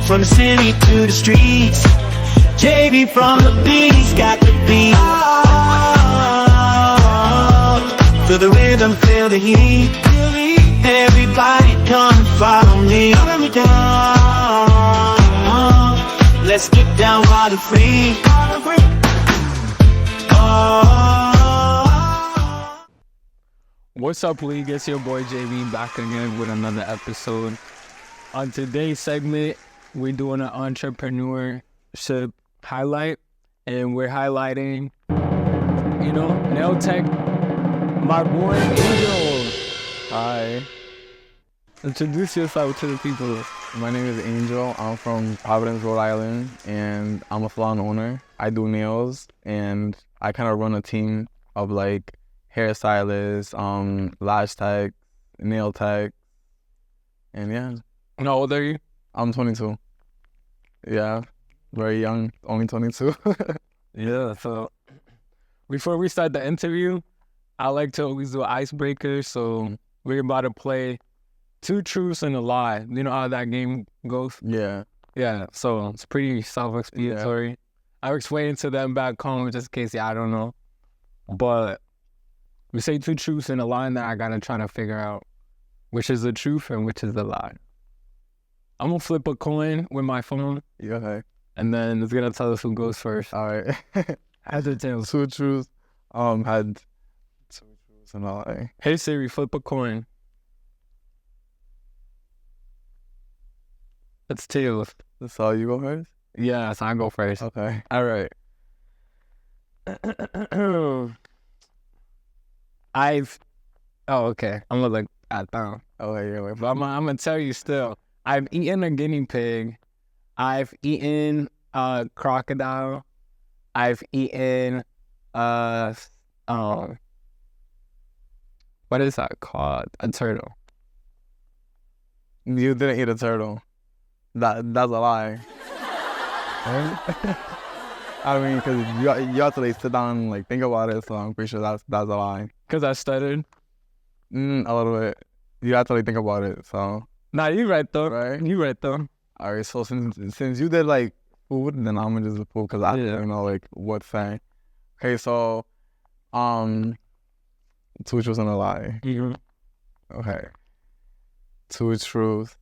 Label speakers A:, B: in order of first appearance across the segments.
A: from the city to the streets. Jayvi from the beats, got the beat. Feel the rhythm, feel the heat. Everybody come and follow me. Let's get down while the free.
B: What's up, League? It's your boy Jayvi back again with another episode. On today's segment, we're doing an entrepreneurship highlight, and we're highlighting, nail tech, my boy Angel.
C: Hi. Introduce yourself to the people. My name is Angel. I'm from Providence, Rhode Island, and I'm a salon owner. I do nails, and I kind of run a team of like hairstylists, lash tech, nail tech, and yeah.
B: And how old are you?
C: I'm 22. Yeah, very young, only 22.
B: Yeah, so before we start the interview, I like to always do an icebreaker, so we're about to play 2 truths and a lie. You know how that game goes?
C: Yeah.
B: Yeah, so it's pretty self-explanatory. Yeah. I'll explain it to them back home just in case I don't know. But we say 2 truths and a lie, and then I gotta try to figure out which is the truth and which is the lie. I'm gonna flip a coin with my phone.
C: Yeah, okay.
B: And then it's gonna tell us who goes first.
C: All right.
B: Heads or tails?
C: 2 truths. Had 2 truths and a lie.
B: Hey Siri, flip a coin. It's tails.
C: So you go first?
B: Yeah, so I go first.
C: Okay.
B: All right. Okay. I'm gonna look at that.
C: Okay, yeah, wait.
B: But I'm gonna tell you still. I've eaten a guinea pig. I've eaten a crocodile. I've eaten what is that called? A turtle.
C: You didn't eat a turtle. That's a lie. I mean, because you have to like sit down and like think about it, so I'm pretty sure that's a lie.
B: Because I stuttered?
C: A little bit. You have to like think about it, so.
B: Nah, you right though.
C: Right?
B: You right though.
C: All right, so since you did like food, then I'm gonna just do food because I don't know like what thing. Okay, so 2 truths and a lie.
B: Mm-hmm.
C: Okay. 2 truths.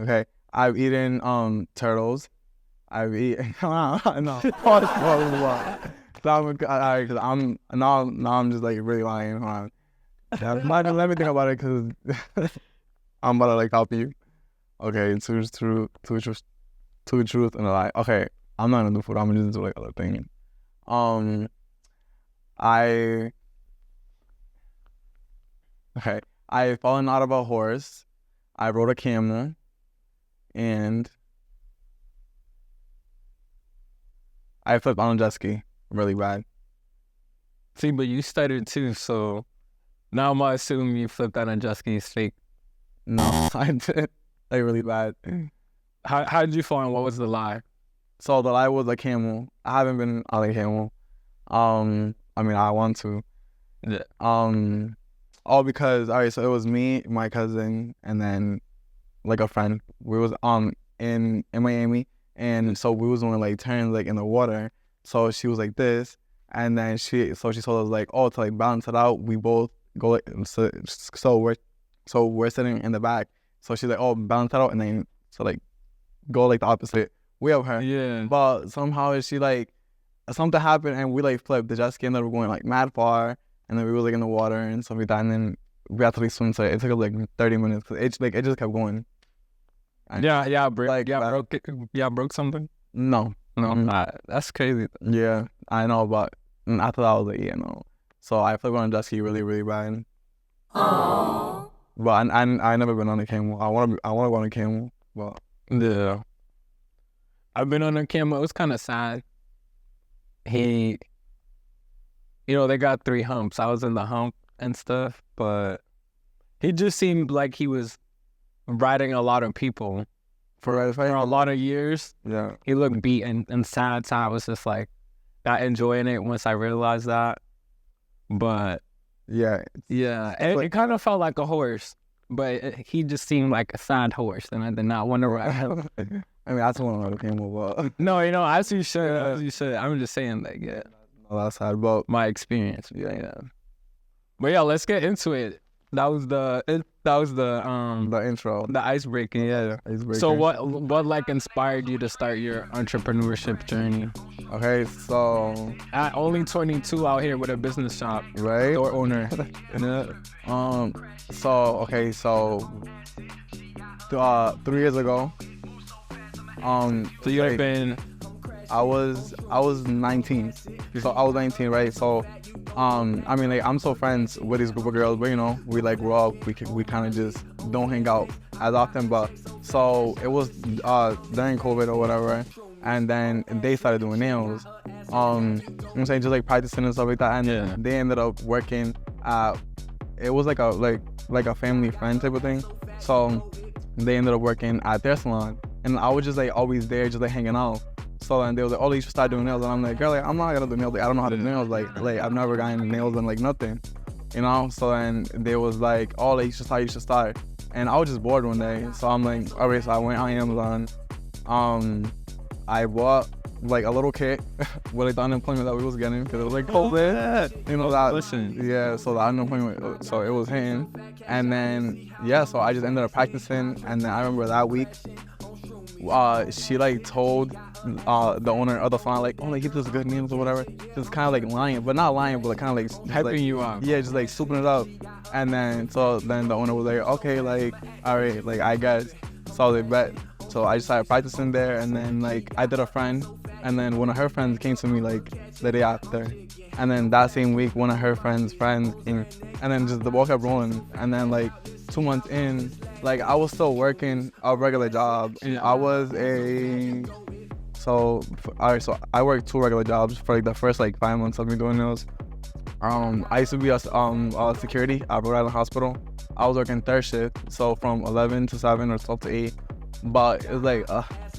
C: Okay, I've eaten turtles. I've eaten no. All right, because I'm just like really lying. Hold on. Let me think about it because I'm about to like help you. Okay, 2 truths and a lie. Okay, I'm not gonna do food. I'm gonna just do like other things. I've fallen out of a horse. I rode a camel, and I flipped on a jet ski really bad.
B: See, but you stuttered too, so now I'm gonna assume you flipped on a jet ski is fake.
C: No, I did. Like really bad.
B: How did you fall and what was the lie?
C: So the lie was a camel. I haven't been on a camel. I mean I want to.
B: Yeah.
C: All because so it was me, my cousin, and then like a friend. We was in Miami, and so we was doing like turns like in the water. So she was like this, and then she told us like, oh, to like balance it out, we both go like so we're sitting in the back. So she's like, oh, balance it out, and then so like go like the opposite way of her.
B: Yeah.
C: But somehow she like something happened and we like flipped. The jet ski ended up going like mad far, and then we were like in the water and stuff like that, and then we had to like swim. So it took like 30 minutes. It just kept going.
B: Broke something?
C: No.
B: That's crazy.
C: Yeah, I know, but I thought I was like, no. So I flipped on a jet ski really, really bad.
B: Aww.
C: But I never been on a camel. I wanna go on a camel. But
B: yeah, I've been on a camel. It was kind of sad. They got 3 humps. I was in the hump and stuff, but he just seemed like he was riding a lot of people for a lot of years.
C: Yeah,
B: he looked beaten and sad. So I was just like not enjoying it once I realized that. But
C: yeah,
B: it kind of felt like a horse. but he just seemed like a sad horse, and I did not want to ride him.
C: I mean, I just want to ride a camel, but
B: No, as you should, I'm just saying, like, yeah,
C: no, that's sad. But
B: my experience, yeah. But yeah, let's get into it. That was the
C: the intro,
B: the icebreaking, yeah.
C: icebreaker.
B: So what like inspired you to start your entrepreneurship journey?
C: Okay, so
B: At only 22 out here with a business shop,
C: right.
B: store owner.
C: So 3 years ago.
B: So you have been.
C: I was 19. So I was 19, right? So I mean, like, I'm so friends with this group of girls, but you know, we like grow up. We kind of just don't hang out as often. But so it was during COVID or whatever, and then they started doing nails. I'm saying, just like practicing and stuff like that, and they ended up working at. It was like a family friend type of thing. So they ended up working at their salon, and I was just like always there, just like hanging out. So then they was like, oh, you should start doing nails. And I'm like, girl, like, I'm not gonna do nails. Like, I don't know how to do nails. Like I've never gotten nails and like nothing, you know? So then they was like, oh, like, you should start. And I was just bored one day. So I'm like, all right, so I went on Amazon. I bought like a little kit with like the unemployment that we was getting, because it was like COVID, you know, that.
B: Listen.
C: Yeah, so the unemployment, so it was hitting. And then, yeah, so I just ended up practicing. And then I remember that week, she like told the owner of the salon, like, oh, like, he does good nails or whatever. Just kind of like lying, but not lying, but like kind of like
B: Hyping you up.
C: Yeah, just like souping it up. And then the owner was like, okay, like, all right, like, I guess. So they bet. So I just started practicing there, and then like I did a friend, and then one of her friends came to me like the day after. And then that same week, one of her friends came, and then just the ball kept rolling. And then like 2 months in, like, I was still working a regular job.
B: Yeah.
C: I was so I worked 2 regular jobs for like the first like 5 months of me doing those. I used to be a security at Rhode Island Hospital. I was working third shift, so from 11 to 7 or 12 to 8. But it was like,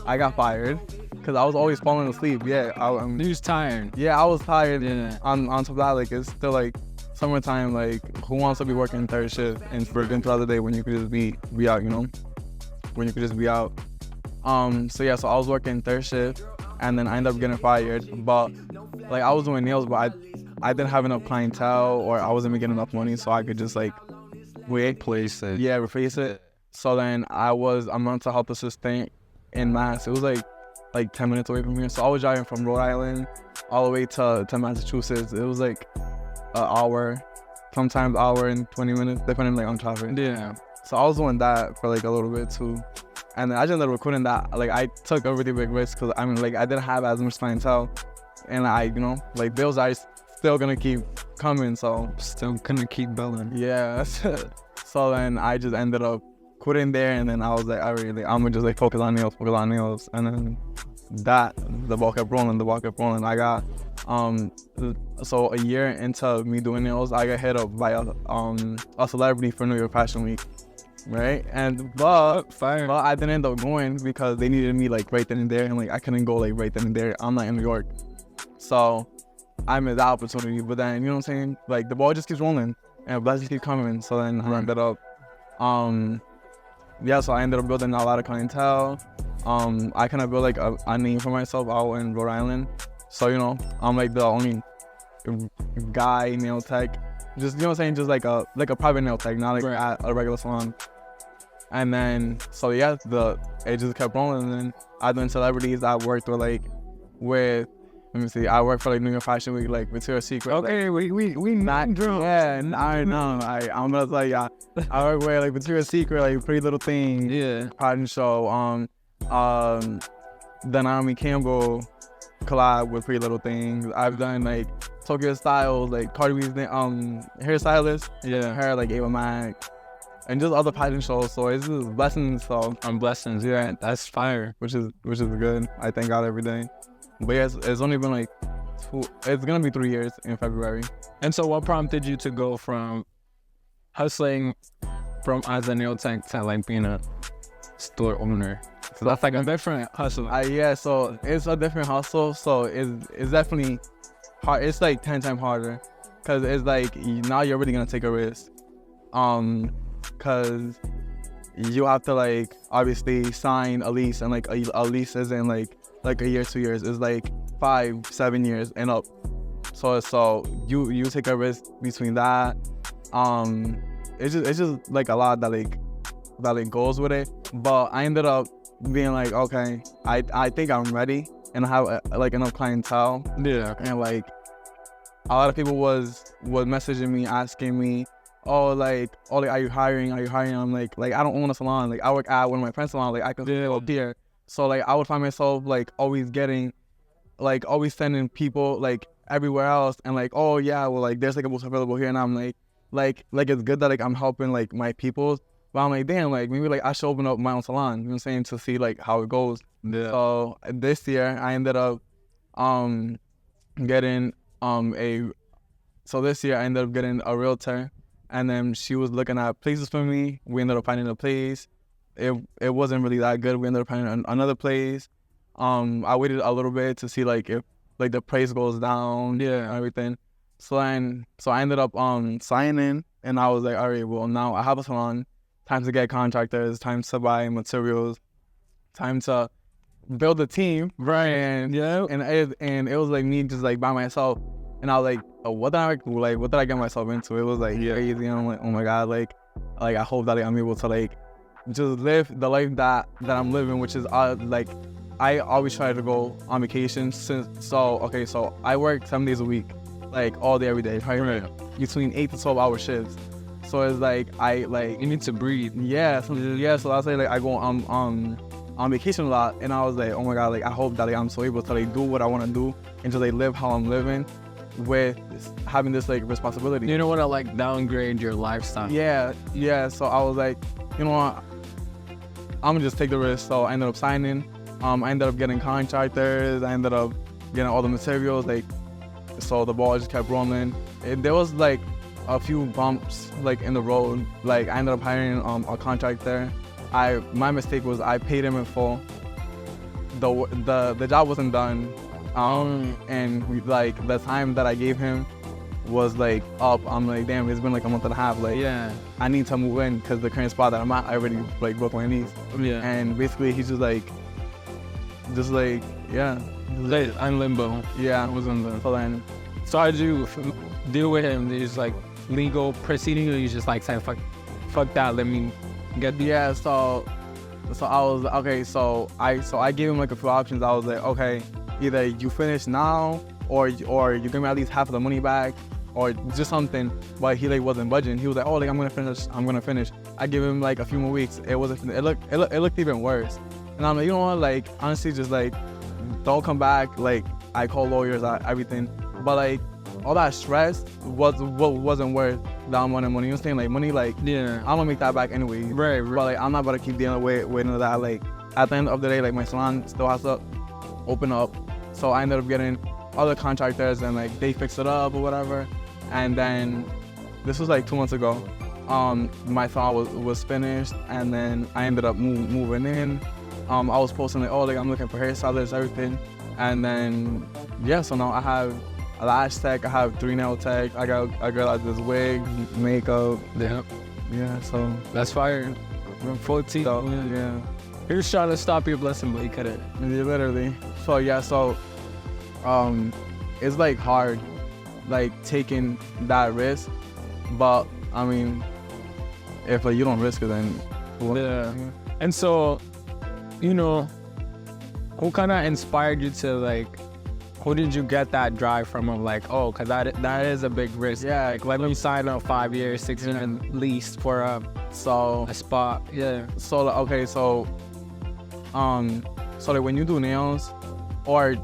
C: I got fired because I was always falling asleep. Yeah,
B: You was tired.
C: Yeah, I was tired.
B: Yeah.
C: On top of that, like, it's still like summertime. Like, who wants to be working third shift and working throughout the day when you could just be out, you know? When you could just be out. So yeah, so I was working third shift, and then I ended up getting fired. But like, I was doing nails, but I didn't have enough clientele, or I wasn't getting enough money, so I could just like
B: replace it.
C: Yeah, replace it. So then I was a mental health assistant in Mass. It was like 10 minutes away from here. So I was driving from Rhode Island all the way to Massachusetts. It was like an hour, sometimes hour and 20 minutes, depending like on traffic.
B: Yeah.
C: So I was doing that for like a little bit too. And then I just ended up quitting that. Like, I took a really big risk because I mean, like, I didn't have as much clientele, and I, you know, like, bills are still gonna keep coming. So
B: Still gonna keep billing.
C: yeah. So then I just ended up quitting there, and then I was like, I'm gonna just like focus on nails, and then the ball kept rolling. I got so a year into me doing nails, I got hit up by a celebrity for New York Fashion Week, right? But I didn't end up going because they needed me like right then and there, and like I couldn't go like right then and there. I'm not in New York, so I missed that opportunity. But then, you know what I'm saying, like, the ball just keeps rolling and blessings keep coming. So then I ended up yeah, so I ended up building a lot of clientele. I kind of built like a name for myself out in Rhode Island. So, you know, I'm like the only guy nail tech. Just, you know what I'm saying, just like a private nail tech, not like at a regular salon. And then, so yeah, it just kept rolling. And then I done celebrities. I worked let me see, I worked for like New York Fashion Week, like Victoria's Secret.
B: Okay,
C: like,
B: we not drunk.
C: Yeah, I know. I'm gonna tell you, I work with like Victoria's Secret, like Pretty Little Thing.
B: Yeah.
C: Pageant show. The Naomi Campbell collab with Pretty Little Things. I've done like Tokyo Styles, like Cardi B's hairstylist.
B: Yeah.
C: Her, like Ava Mack, and just other pageant shows. So it's just blessings. So
B: blessings. Yeah, that's fire.
C: which is good. I thank God every day. But yeah, it's only been like it's gonna be 3 years in February.
B: And so what prompted you to go from hustling from as a nail tech to like being a store owner? So that's like a different hustle.
C: Yeah, so it's a different hustle. So it's definitely hard. It's like 10 times harder because it's like now you're really gonna take a risk. because you have to like obviously sign a lease, and like a lease isn't like a year, 2 years. It's like 5-7 years and up. So you take a risk between that. It's just like a lot that goes with it. But I ended up being like, okay, I think I'm ready, and I have like enough clientele.
B: Yeah.
C: And like a lot of people was messaging me, asking me, are you hiring? I'm like I don't own a salon. Like I work at one of my friend's salon. Like I can go up here. So like I would find myself like always sending people like everywhere else, and like, oh yeah, well like there's like a booth available here, and I'm like it's good that like I'm helping like my people, but I'm like, damn, like maybe like I should open up my own salon, you know what I'm saying, to see like how it goes.
B: Yeah.
C: So this year I ended up getting a realtor, and then she was looking at places for me. We ended up finding a place. It wasn't really that good. We ended up finding another place. I waited a little bit to see like if like the price goes down, yeah, and everything. So I ended up signing, and I was like, all right, well now I have a salon. Time to get contractors. Time to buy materials. Time to build a team, right? And yeah, and it was like me just like by myself, and I was like, oh, what did I get myself into? It was like crazy, and I'm like, oh my god, like I hope that like, I'm able to like just live the life that I'm living, which is like I always try to go on vacation so I work 7 days a week, like all day every day, right? Between 8 to 12 hour shifts. So it's like you need to breathe. Yeah, so I say like I go on vacation a lot, and I was like, oh my god, like I hope that like I'm so able to like do what I want to do and just like live how I'm living with having this like responsibility.
B: You don't want to like downgrade your lifestyle.
C: Yeah. So I was like, you know what, I'm gonna just take the risk. So I ended up signing. I ended up getting contractors. I ended up getting all the materials. Like, so the ball just kept rolling. There was like a few bumps like in the road. Like I ended up hiring a contractor. My mistake was I paid him in full. The job wasn't done. And like the time that I gave him was like up. I'm like, damn, it's been like a month and a half. Like, yeah, I need to move in because the current spot that I'm at, I already like broke my knees. Yeah. And basically he's just like yeah,
B: I'm limbo.
C: Yeah, I was in the plan.
B: So how did you deal with him? There's like legal proceeding, or you just like saying fuck that, let me get.
C: Yeah, so I was okay. So I gave him like a few options. I was like, okay, either you finish now, or you give me at least half of the money back, or just something. But he like wasn't budging. He was like, oh, like I'm gonna finish. I give him like a few more weeks. It wasn't. It looked even worse. And I'm like, you know what? Like honestly, just like don't come back. Like I call lawyers, everything. But like all that stress wasn't worth that amount of money. You know what I'm saying? Like money, like yeah, I'm gonna make that back anyway. Right. But like I'm not about to keep dealing with none of that. Like at the end of the day, like my salon still has to open up. So I ended up getting other contractors, and like they fixed it up or whatever. And then this was like 2 months ago. My salon was finished, and then I ended up moving in. I was posting like, oh, like I'm looking for hairstylists, everything. And then yeah, so now I have a lash tech, I have 3 nail tech, I got a girl that does wigs, makeup. Yeah, so
B: that's fire. 14.
C: So, yeah.
B: He was trying to stop your blessing, but he couldn't.
C: Yeah, literally. So yeah, it's like hard, like taking that risk. But I mean, if like you don't risk it, then
B: yeah. And so, you know, who kind of inspired you to like? Who did you get that drive from? Of like, oh, cause that is a big risk. Yeah, like let me sign up 5 years, 6 years at least for a spot. Yeah.
C: So okay, so like when you do nails, or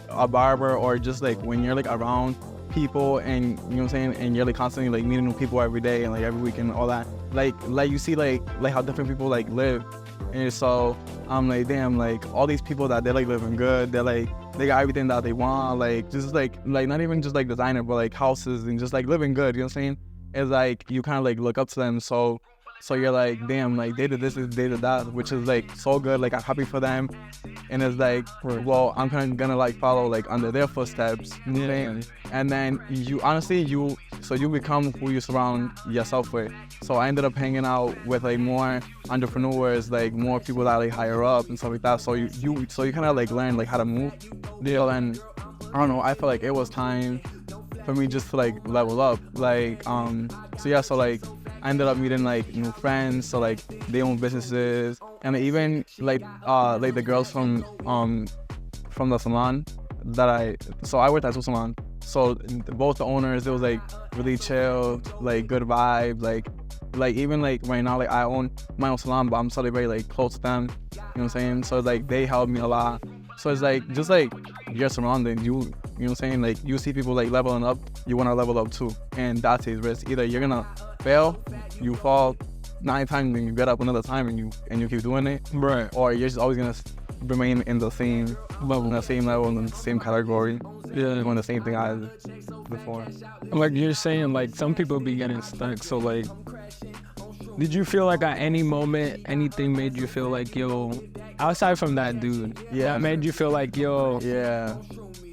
C: a barber, or just like when you're like around people, and you know what I'm saying, and you're like constantly like meeting new people every day and like every week and all that, like you see like how different people like live. And so I'm like, damn, like all these people that they're like living good, they're like they got everything that they want, like just like not even just like designer, but like houses and just like living good, you know what I'm saying? It's like you kind of like look up to them. So you're like, damn, like they did this, they did that, which is like so good. Like I'm happy for them. And it's like, well, I'm kind of gonna like follow like under their footsteps. You know what I'm saying? And then you honestly, you So you become who you surround yourself with. So I ended up hanging out with like more entrepreneurs, like more people that like higher up and stuff like that. So you kind of like learn like how to move. So then I don't know. I feel like it was time for me just to like level up. Like so like I ended up meeting like new friends. So like they own businesses, and even like the girls from the salon that I worked at two salon. So both the owners, it was like really chill, like good vibe, like even like right now, like I own my own salon, but I'm still very like close to them. You know what I'm saying? So like they helped me a lot. So it's like just like your surroundings, you know what I'm saying? Like you see people like leveling up, you want to level up too, and that's his risk. Either you're gonna fail, you fall 9 times, and you get up another time, and you keep doing it,
B: Right.
C: or you're just always gonna remain in the same level, in the same category, doing the same thing as before.
B: Like you're saying, like some people be getting stuck. So like, did you feel like at any moment anything made you feel like, yo, outside from that dude, that made you feel like, yo,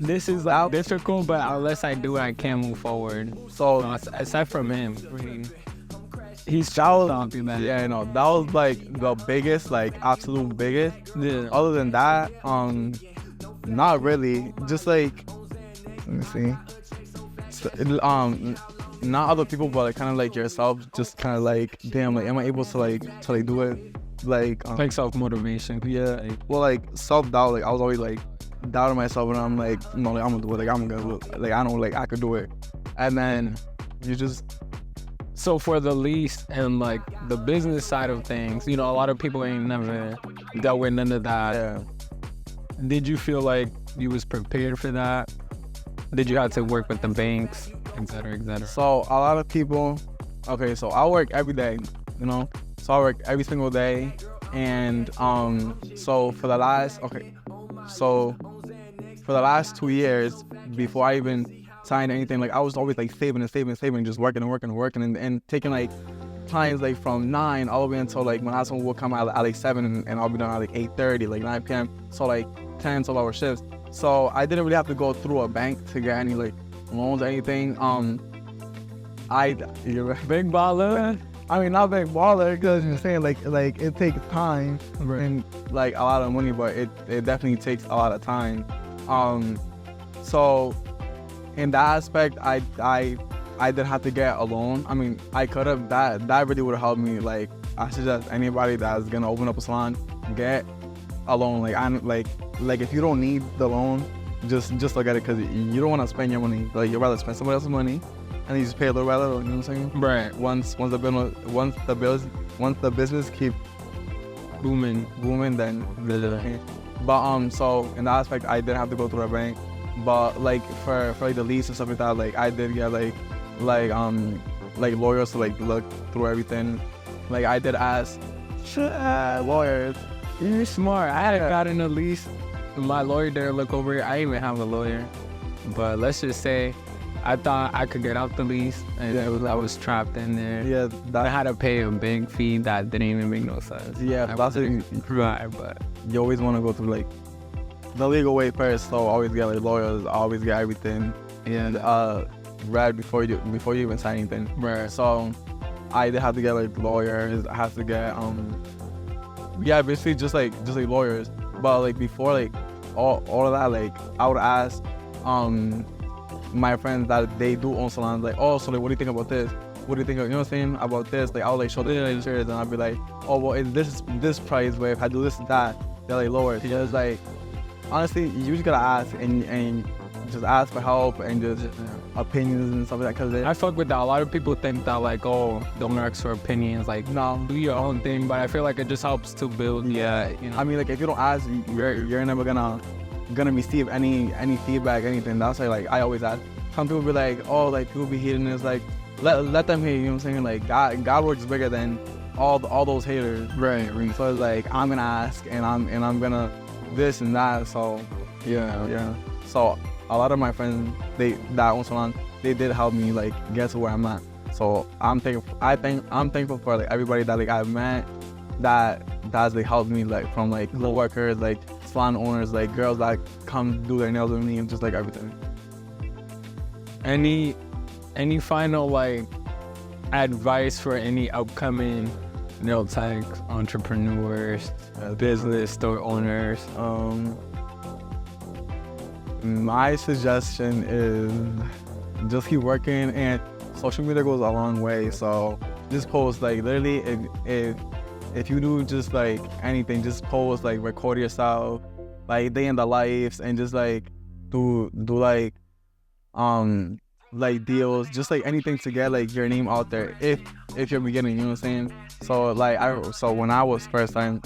B: this is like difficult, but unless I do it, I can't move forward. So aside from him, I mean, he's something that.
C: Yeah, no, that was like the biggest, like absolute biggest.
B: Yeah.
C: Other than that, not really. Just like, let me see. Not other people, but like kind of like yourself. Just kind of like, damn, like, am I able to like do it? Like
B: self motivation.
C: Yeah. Well, like self doubt. Like I was always like doubting myself, and I'm like, no, like I'm gonna do it. Like I'm gonna like I know like I could do it. And then you just.
B: So for the lease and like the business side of things, you know, a lot of people ain't never dealt with none of that.
C: Yeah.
B: Did you feel like you was prepared for that? Did you have to work with the banks, et cetera, et cetera?
C: So a lot of people, okay, so I work every day, you know? So I work every single day. And so for the last 2 years, before I even signed anything, like I was always like saving, just working and taking like times like from 9 all the way until like my last one will come out at like 7 and I'll be done at like 8:30, like 9 p.m. So like 10, 12 hour shifts. So I didn't really have to go through a bank to get any like loans or anything. You're
B: Big baller.
C: I mean, not big baller, because you're saying like it takes time and like a lot of money, but it definitely takes a lot of time. So in that aspect, I didn't have to get a loan. I mean, I could have. That really would have helped me. Like I suggest anybody that's gonna open up a salon, get a loan. Like if you don't need the loan, just look at it, because you don't want to spend your money. Like you'd rather spend somebody else's money, and you just pay a little by little. You know what I'm saying?
B: Right.
C: Once the business keep booming, then. But so in that aspect, I didn't have to go through a bank. But like for like the lease and stuff like that, like I did get like lawyers to like look through everything. Like I did ask lawyers.
B: You're smart. I had gotten a lease. My lawyer didn't look over it. I didn't even have a lawyer. But let's just say I thought I could get out the lease, and I was trapped in there.
C: Yeah,
B: I had to pay a big fee that didn't even make no sense.
C: Yeah, that's it.
B: Right, but
C: You always want to go through like the legal way first. So always get like lawyers. Always get everything read before you even sign anything.
B: Right.
C: So I did have to get like lawyers. I have to get basically just like lawyers. But like before like all of that, like I would ask my friends that they do own salons, like, oh, so like what do you think about this? What do you think of, you know what I'm saying, about this? Like I'll like show the pictures, and I'll be like, oh well, is this price, where if I do this and that, they're like lower. Yeah, it's like honestly, you just gotta ask and just ask for help and just opinions and stuff like that. Cause
B: I fuck with that. A lot of people think that like, oh, don't ask for opinions. Like, no, do your own thing. But I feel like it just helps to build. Yeah, you know.
C: I mean, like if you don't ask, you're never gonna receive any feedback, anything. That's why like I always ask. Some people be like, oh, like people be hating this. Like let them hate. You know what I'm saying? Like God works bigger than all those haters. Right. So it's like I'm gonna ask and I'm gonna this and that. So yeah. So a lot of my friends that own salon, they did help me like get to where I'm at. So I'm thankful for like everybody that like I've met that's like helped me, like from like little workers, like salon owners, like girls that come do their nails with me, and just like everything.
B: Any any final like advice for any upcoming nail tech entrepreneurs, business store owners?
C: My suggestion is just keep working, and social media goes a long way. So just post, like literally, if you do just like anything, just post, like record yourself, like day in the lives, and just like do like deals, just like anything to get like your name out there. If you're beginning, you know what I'm saying? So like when I was first time,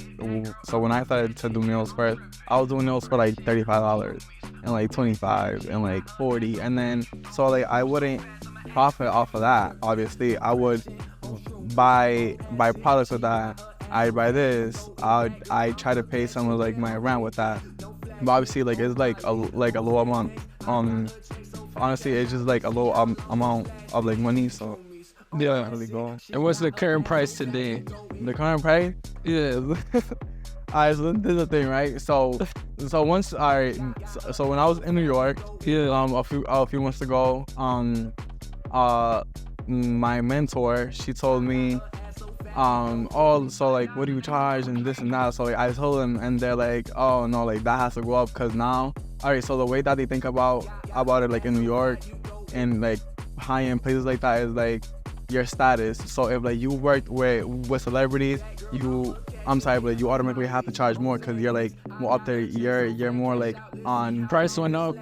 C: so when I started to do nails first, I was doing nails for like $35 and like $25 and like $40, and then so like I wouldn't profit off of that. Obviously, I would buy products with that. I buy this. I try to pay some of like my rent with that. But obviously, like it's like a low amount. Honestly, it's just like a low amount of like money. So
B: Yeah.
C: really go.
B: And what's the current price today?
C: The current price?
B: Yeah.
C: Alright, so this is the thing, right? So once so when I was in New York, a few months ago, my mentor, she told me, so like, what do you charge and this and that. So like, I told them, and they're like, oh no, like that has to go up, because now, alright, so the way that they think about it, like in New York and like high-end places like that, is like your status. So if like you worked with celebrities, you automatically have to charge more, because you're like more up there. You're more like on
B: Price went up.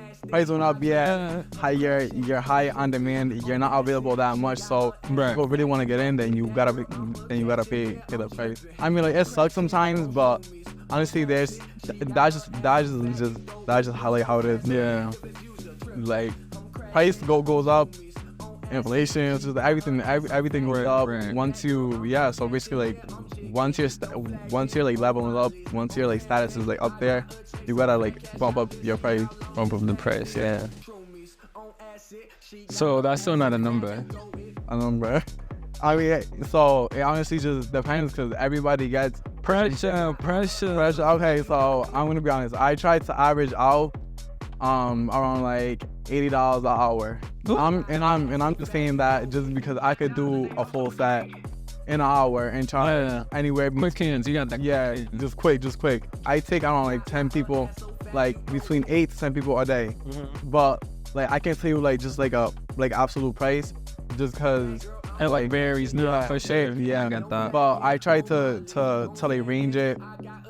C: Yeah. You're high on demand. You're not available that much. So
B: Right.
C: if people really want to get in, then you gotta pay the price. I mean, like it sucks sometimes, but honestly, that's just how it is.
B: Yeah.
C: Like price goes up, inflation, it's just everything goes up.
B: Right.
C: So basically, like once you're like leveling up, once your like status is like up there, you gotta like bump up your price.
B: Bump up the price. Yeah. So that's still not a number.
C: A number. I mean, so it honestly just depends, because everybody gets
B: Pressure.
C: Okay, so I'm gonna be honest. I tried to average out around like $80 an hour. I'm just saying that just because I could do a full set in an hour and charge anywhere.
B: Quick hands. You got that.
C: Yeah, just quick. I take around like 10 people, like between 8 to 10 people a day.
B: Mm-hmm.
C: But like I can't tell you like just like a like absolute price, just because
B: It like varies.
C: yeah,
B: for sure.
C: yeah.
B: I got that.
C: But I try to like range it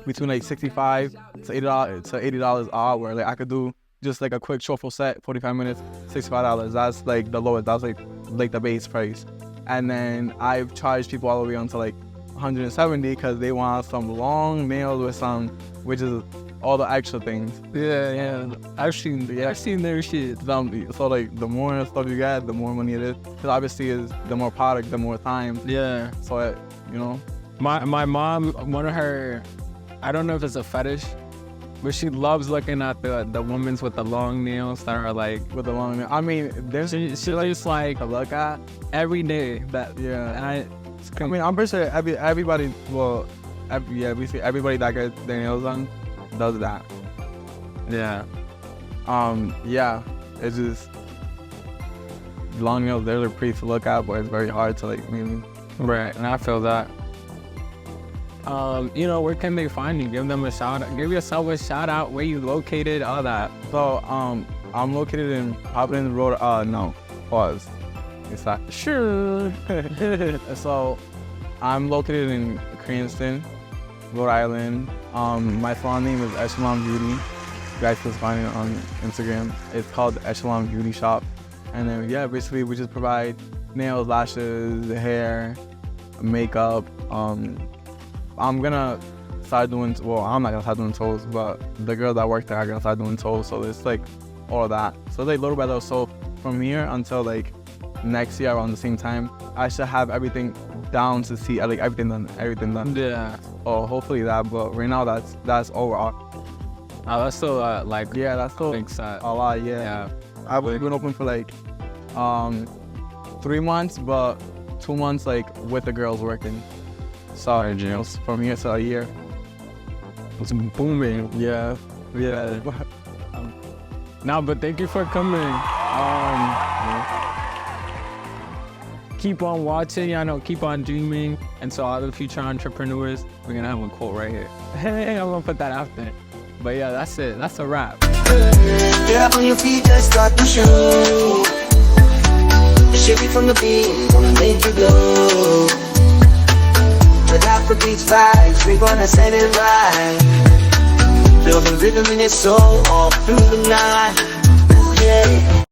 C: between like $65 to $80 an hour. Like I could do just like a quick short full set, 45 minutes, $65. That's like the lowest. That's like the base price. And then I've charged people all the way on to like $170, because they want some long nails with some, which is all the extra things.
B: Yeah. I've seen their shit.
C: So like the more stuff you get, the more money it is. Because obviously is the more product, the more time.
B: Yeah.
C: So
B: My mom, one of her, I don't know if it's a fetish, but she loves looking at the women with the long nails that are like,
C: with the long nail. I mean, there's
B: she just like
C: to look at
B: every day. That
C: yeah. I mean, I'm pretty sure everybody. Well, we see everybody that gets their nails done does that.
B: yeah.
C: Yeah. It's just long nails. They're pretty to look at, but it's very hard to like maybe.
B: Right, and I feel that. Where can they find you? Give them a shout out. Give yourself a shout out. Where you located? All that.
C: So I'm located in Providence, Rhode. No, pause. It's that.
B: Sure.
C: So I'm located in Cranston, Rhode Island. My salon name is Echelon Beauty. You guys can find it on Instagram. It's called Echelon Beauty Shop. And then basically we just provide nails, lashes, hair, makeup. I'm gonna start doing, I'm not gonna start doing toes, but the girls that work there are gonna start doing toes. So it's like all of that. So like little by little. So from here until like next year around the same time, I should have everything down to see, like everything done.
B: Yeah.
C: Oh, hopefully that. But right now that's overall.
B: Oh, that's still
C: that's still
B: big set.
C: a lot. Yeah. I've been open for like 3 months, but 2 months like with the girls working. So
B: James.
C: from here to a year.
B: It's booming.
C: Yeah.
B: But thank you for coming. keep on watching, y'all know, keep on dreaming. And so all the future entrepreneurs, we're gonna have a quote right here. Hey, I'm gonna put that after. But yeah, that's it. That's a wrap.
A: Get up on your feet, just start to show. Shake it from the beat, gonna make you go. But after beats vibes, we gonna set it right. Feel the rhythm in your soul all through the night. Yeah.